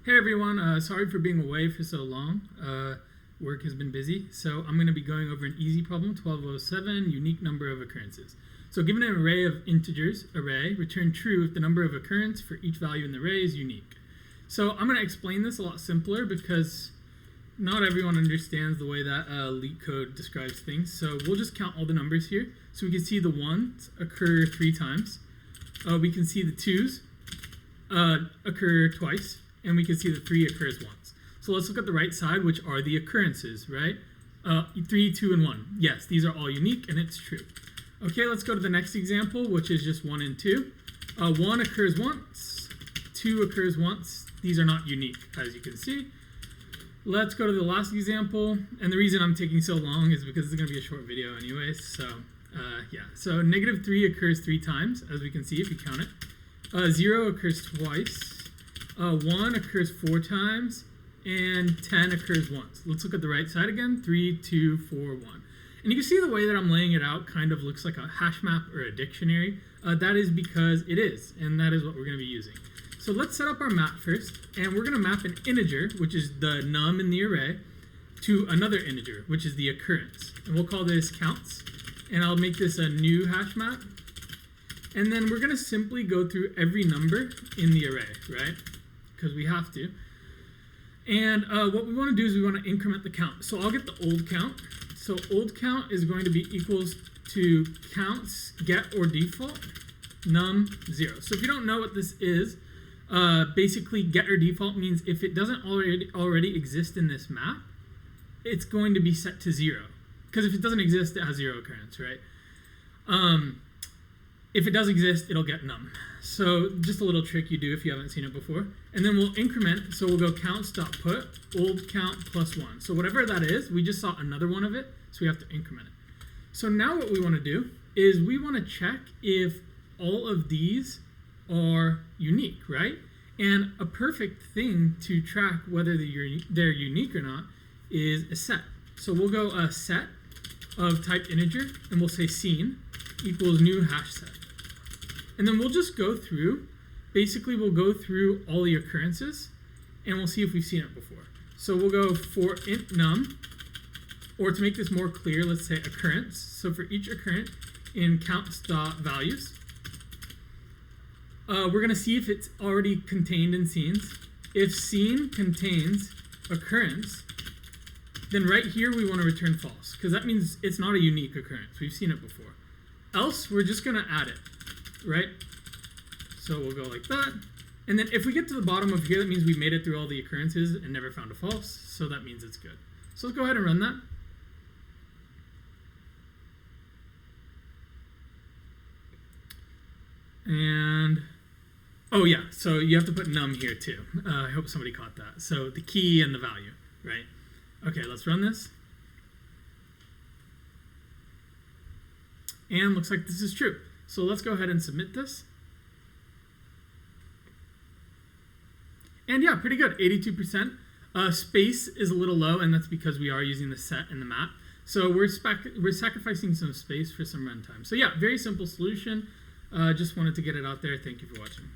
Hey everyone, sorry for being away for so long. Work has been busy, so I'm going to be going over an easy problem, 1207, unique number of occurrences. So given an array of integers, return true if the number of occurrence for each value in the array is unique. So I'm going to explain this a lot simpler because not everyone understands the way that Leetcode describes things. So we'll just count all the numbers here. So we can see the 1s occur 3 times. We can see the 2s occur twice. And we can see the 3 occurs once. So let's look at the right side, which are the occurrences, right? 3, 2, and 1. Yes, these are all unique, and it's true. Okay, let's go to the next example, which is just 1 and 2. 1 occurs once, 2 occurs once. These are not unique, as you can see. Let's go to the last example. And the reason I'm taking so long is because it's going to be a short video anyways. So, yeah. So negative 3 occurs 3 times, as we can see if you count it. 0 occurs twice. 1 occurs 4 times, and 10 occurs once. Let's look at the right side again. 3, 2, 4, 1. And you can see the way that I'm laying it out kind of looks like a hash map or a dictionary. That is because it is, and that is what we're going to be using. So let's set up our map first, and we're going to map an integer, which is the num in the array, to another integer, which is the occurrence. And we'll call this counts, and I'll make this a new hash map. And then we're going to simply go through every number in the array, right? Because we have to. And what we want to do is we want to increment the count. So I'll get the old count. So old count is going to be equals to counts get or default num 0. So if you don't know what this is, basically get or default means if it doesn't already exist in this map, it's going to be set to 0. Because if it doesn't exist, it has 0 occurrence, right? If it does exist, it'll get num. So just a little trick you do if you haven't seen it before. And then we'll increment, so we'll go counts.put old count plus 1. So whatever that is, we just saw another one of it, so we have to increment it. So now what we want to do is we want to check if all of these are unique, right? And a perfect thing to track whether they're unique or not is a set. So we'll go a set of type integer, and we'll say scene equals new hash set. And then we'll just go through, basically we'll go through all the occurrences, and we'll see if we've seen it before. So we'll go for int num, or to make this more clear, let's say occurrence. So for each occurrence in counts.values, we're going to see if it's already contained in scenes. If scene contains occurrence, then right here we want to return false, because that means it's not a unique occurrence. We've seen it before. Else, we're just going to add it. Right? So we'll go like that. And then if we get to the bottom of here, that means we made it through all the occurrences and never found a false. So that means it's good. So let's go ahead and run that. And, oh yeah, so you have to put num here too. I hope somebody caught that. So the key and the value, right? Okay, let's run this. And looks like this is true. So let's go ahead and submit this. And yeah, pretty good, 82%. Space is a little low, and that's because we are using the set in the map. So we're sacrificing some space for some runtime. So yeah, very simple solution. Just wanted to get it out there. Thank you for watching.